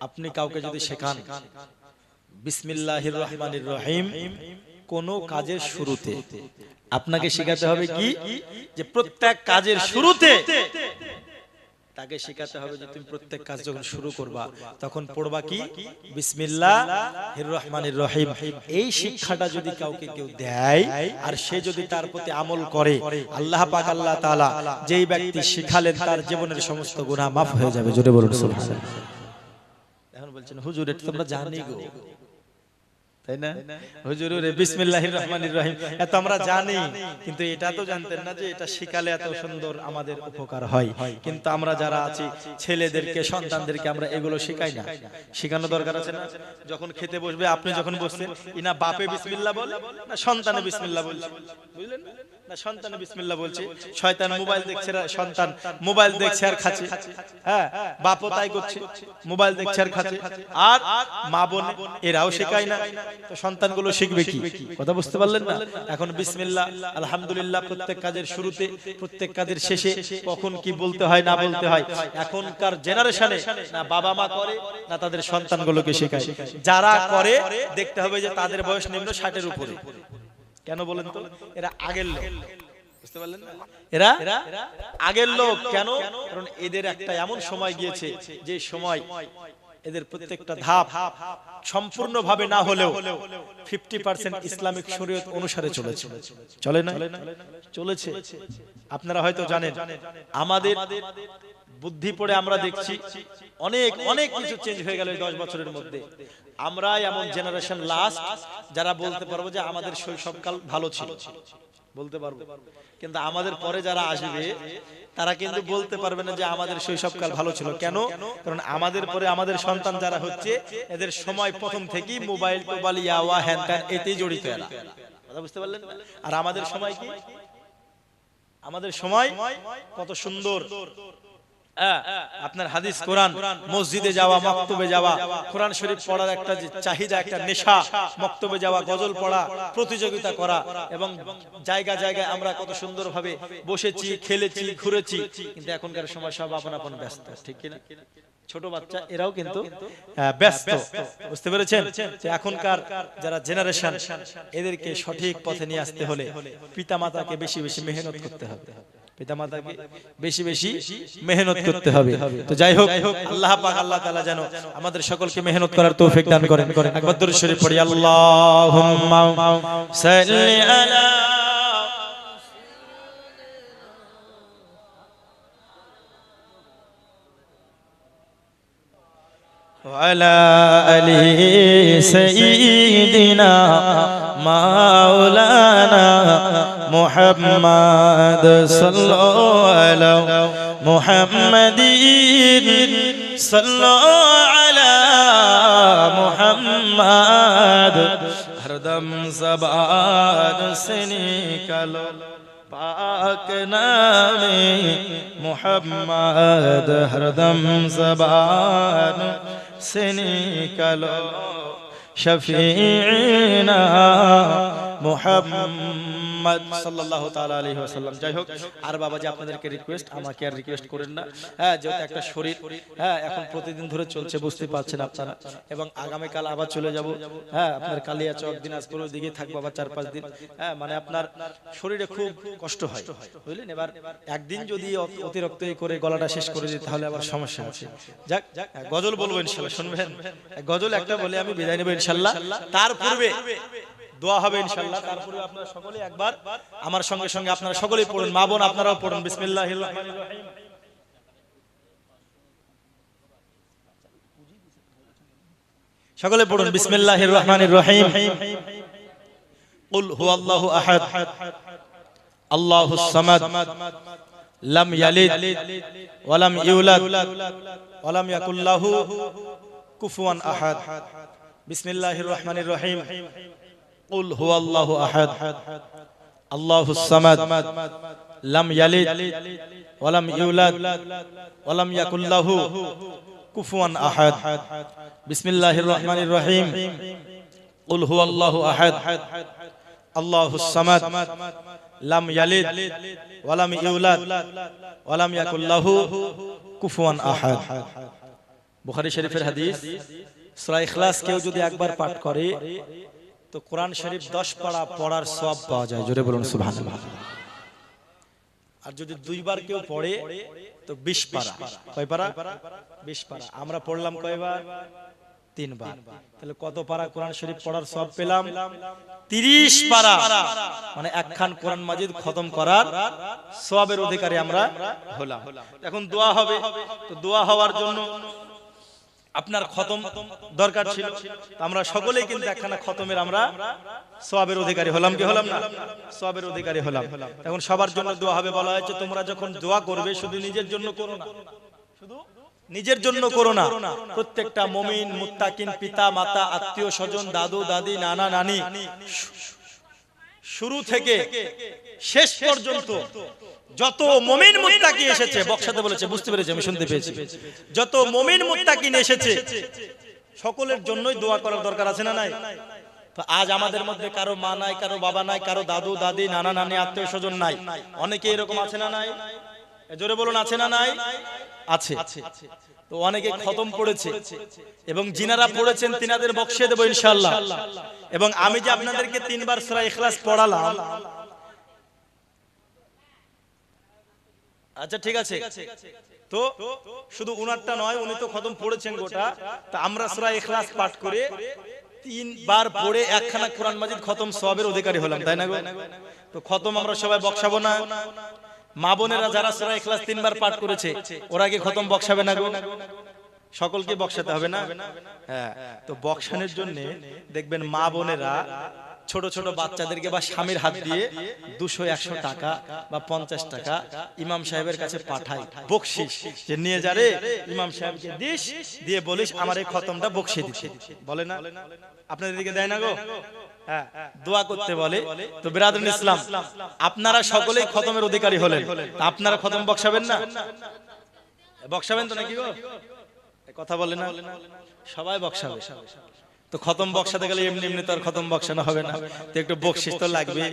আপনি কাউকে যদি শেখান বিসমিল্লাহির রহমানির রহিম কোন কাজের শুরুতে, আপনাকে শেখাতে হবে কি যে প্রত্যেক কাজের শুরুতে তাকে শেখাতে হবে যে তুমি প্রত্যেক কাজ যখন শুরু করবা তখন পড়বা কি বিসমিল্লাহির রহমানির রহিম। এই শিক্ষাটা যদি কাউকে কেউ দেয় আর সে যদি তার প্রতি আমল করে, আল্লাহ পাক আল্লাহ তাআলা যেই ব্যক্তি শিখালেন তার জীবনের সমস্ত গুনাহ মাফ হয়ে যাবে। জোরে বলুন সুবহানাল্লাহ। এখন বলছেন হুজুর এটা তোমরা জানি গো, তাই না? হুজুর বিসমিল্লাহির রহমানির রহিম এত আমরা জানি, কিন্তু এটা তো জানতেন না যে এটা শিখালে এত সুন্দর আমাদের উপকার হয়। কিন্তু আমরা যারা আছি ছেলেদেরকে সন্তানদেরকে আমরা এগুলো শেখাই না। শেখানো দরকার আছে না? যখন খেতে বসবে, আপনি যখন বসছেন, ইনা বাপে বিসমিল্লাহ বলে না সন্তানে বিসমিল্লাহ বলছে? বুঝলেন না? না সন্তানে বিসমিল্লাহ বলছে, শয়তান মোবাইল দেখছে, সন্তান মোবাইল দেখছে আর খাচ্ছে। হ্যাঁ, বাপও তাই করছে, মোবাইল দেখছে আর খাচ্ছে। আর মা বোন এরাও শেখায় না, তো সন্তানগুলো শিখবে কি? কথা বুঝতে পারলেন না? এখন বিসমিল্লাহ আলহামদুলিল্লাহ প্রত্যেক কাজের শুরুতে, প্রত্যেক কাজের শেষে কখন কি বলতে হয় না বলতে হয় এখনকার জেনারেশনে না বাবা মা করে না তাদের সন্তানগুলোকে শেখায়। যারা করে দেখতে হবে যে তাদের বয়স নিম্ন 60-এর উপরে। কেন বলেন তো? এরা আগের লোক, বুঝতে পারলেন না? এরা আগের লোক। কেন? কারণ এদের একটা এমন সময় গিয়েছে যে সময় এদের প্রত্যেকটা ধাপ সম্পূর্ণভাবে না হলেও 50% ইসলামিক শরীয়ত অনুসারে চলেছে। চলে না? চলেছে। আপনারা হয়তো জানেন আমাদের বুদ্ধি পড়ে আমরা দেখছি অনেক অনেক কিছু চেঞ্জ হয়ে গেল এই 10 বছরের মধ্যে। আমরা এমন জেনারেশন লাস্ট যারা বলতে পারবো যে আমাদের শৈশবকাল ভালো ছিল, বলতে পারবো। কিন্তু আমাদের পরে যারা আসবে তারা কিন্তু বলতে পারবে না যে আমাদের শৈশবকাল ভালো ছিল। কেন? কারণ আমাদের পরে আমাদের সন্তান যারা হচ্ছে এদের সময় প্রথম থেকেই মোবাইল টোবাইল ইয়াওয়া হ্যান ত্যান এতেই জড়িত এরা। কথা বুঝতে পারলেন? আর আমাদের সময় কি? আমাদের সময় কত সুন্দর আপনার হাদিস কোরআন, মসজিদে যাওয়া, মক্তবে যাওয়া, কোরআন শরীফ পড়ার একটা যে চাহিদা, একটা নেশা, মক্তবে যাওয়া, গজল পড়া, প্রতিযোগিতা করা, এবং জায়গা জায়গায় আমরা কত সুন্দরভাবে বসেছি, খেলেছি, ঘুরেছি। কিন্তু এখনকার সময় সব আপন আপন ব্যস্ত, ঠিক কিনা? ছোট বাচ্চা এরাও কিন্তু ব্যস্ত, বুঝতে পেরেছেন? এখনকার যারা জেনারেশন এদেরকে সঠিক পথে নিয়ে আসতে হলে পিতামাতাকে বেশি বেশি মেহনত করতে হবে। পিতামাতাকে বেশি বেশি মেহনত করতে হবে। তো যাই হোক, আল্লাহ পাক আল্লাহ তাআলা যেন আমাদের সকলকে মেহনত করার তৌফিক দান করেন। একবার দরুদ শরীফ পড়ি, আল্লাহুম্মা সাল্লি আলা وعلى آل سيدنا مولانا محمد صلى على محمد صلى على محمد हरदम ज़बान से निकालो पाक नामे मुहम्मद, हरदम ज़बान से निकालो शफीना মুহাম্মদ সাল্লাল্লাহু তাআলা আলাইহি ওয়াসাল্লাম। যাই হোক, আর বাবাজি আপনাদেরকে রিকোয়েস্ট, আমাকে আর রিকোয়েস্ট করেন না। হ্যাঁ, যেহেতু একটা শরীর এখন প্রতিদিন ধরে চলছে, বুঝতে পারছেন আপনারা, এবং আগামী কাল আবার চলে যাব। আপনার কালিয়াচক দিনাজপুরের দিকে থাকবো আবার 4-5 দিন। মানে আপনার শরীরে খুব কষ্ট হয়, বুঝলেন? এবার একদিন যদি অতিরিক্ত করে গলাটা শেষ করে দিই তাহলে আবার সমস্যা আছে। যাক, গজল বলবো ইনশাআল্লাহ, শুনবেন? গজল একটা বলে আমি বিদায় নেব ইনশাআল্লাহ। তার পূর্বে দোয়া হবে ইনশাআল্লাহ। তারপরে আপনারা সকলে একবার আমার সঙ্গে সঙ্গে আপনারা সকলেই পড়ুন, মা বোন আপনারাও পড়ুন, বিসমিল্লাহির রহমানির রহিম। সকলে পড়ুন, বিসমিল্লাহির রহমানির রহিম। কুল হুয়াল্লাহু আহাদ আল্লাহুস সামাদ লাম ইয়ালিদ ওয়া লাম ইউলাদ ওয়া লাম ইয়াকুল লাহু কুফুয়ান আহাদ। বিসমিল্লাহির রহমানির রহিম। কুল হুয়াল্লাহু আহাদ আল্লাহুস সামাদ লাম ইয়ালিদ ওয়া লাম ইউলাদ ওয়া লাম ইয়াকুল লাহু কুফুয়ান আহাদ। বিসমিল্লাহির রহমানির রহিম। কুল হুয়াল্লাহু আহাদ আল্লাহুস সামাদ লাম ইয়ালিদ ওয়া লাম ইউলাদ ওয়া লাম ইয়াকুল লাহু কুফুয়ান আহাদ। বুখারী শরীফের হাদিস, সূরা ইখলাস কেউ যদি একবার পাঠ করে তো কোরআন শরীফ 10 পারা পড়ার সওয়াব পাওয়া যায়। জোরে বলুন সুবহানাল্লাহ। আর যদি দুইবার কেউ পড়ে তো 20 পারা। কয় পারা? 20 পারা। আমরা পড়লাম কয়বার? 3 বার। তাহলে কত পারা কোরআন শরীফ পড়ার সওয়াব পেলাম? 30 পারা। মানে একখান কোরআন মাজিদ খতম করার সওয়াবের অধিকারী আমরা হলাম। এখন দোয়া হবে, তো দোয়া হওয়ার জন্য আপনার খতম দরকার ছিল। আমরা সকলেই কিন্তু একখানা খতমের আমরা সওয়াবের অধিকারী হলাম কি হলাম না? সওয়াবের অধিকারী হলাম। এখন সবার জন্য দোয়া হবে। বলা হয়েছে তোমরা যখন দোয়া করবে শুধু নিজের জন্য করো না, শুধু নিজের জন্য করো না, প্রত্যেকটা মুমিন মুত্তাকিন পিতা মাতা আত্মীয় স্বজন দাদু দাদি নানা নানি শুরু থেকে শেষ পর্যন্ত যত মুমিন মুত্তাকি এসেছে, বক্সাতে বলেছে, বুঝতে পেরেছি, আমি শুনতে পেয়েছি, যত মুমিন মুত্তাকিন এসেছে সকলের জন্যই দোয়া করার দরকার আছে না নাই? তো আজ আমাদের মধ্যে কারো মা নাই, কারো বাবা নাই, কারো দাদু দাদি নানা নানি আত্মীয় স্বজন নাই, অনেকে এরকম আছে না নাই? জোরে বলুন আছে না নাই? আছে। তো অনেকে খতম পড়েছে এবং যিনারা পড়েছেন তিনাদের বক্সিয়ে দেব ইনশাআল্লাহ। এবং আমি যে আপনাদেরকে 3 বার সূরা ইখলাস পড়ালাম, আচ্ছা ঠিক আছে, তো শুধু উনারটা নয়, উনি তো খতম পড়েছেন গোটা, তা আমরা সূরা ইখলাস পাঠ করে 3 বার পড়ে একখানা কোরআন মাজিদ খতম সওয়াবের অধিকারী হলাম, তাই না গো? তো খতম আমরা সবাই বক্সাবো না? মা বোনেরা যারা সূরা ইখলাস 3 বার পাঠ করেছে ওরা কি খতম বক্সাবে না গো? সকলকে বক্সাতে হবে না? হ্যাঁ। তো বক্সানোর জন্য দেখবেন মা বোনেরা ছোট ছোট বাচ্চাদেরকে বা স্বামীর হাত দিয়ে 200-100 টাকা বা 50 টাকা ইমাম সাহেবের কাছে পাঠায় বকশিশ, যে নিয়ে যা রে ইমাম সাহেবকে দিস, দিয়ে বলিস আমার এই খতমটা বকশিয়ে দিতে, বলে না? আপনাদের দিকে দেয় না গো? হ্যাঁ, দোয়া করতে বলে। তো বিরাদরিন ইসলাম, আপনারা সকলেই খতমের অধিকারী হলেন, তা আপনারা খতম বক্সাবেন না? বক্সাবেন তো নাকি গো? কথা বলে না? সবাই বক্সাবে। তো খতম বক্সাতে গেলে এমনি এমনি তো আর খতম বক্সানো হবে না, তো একটু বকশিশ তো লাগবে।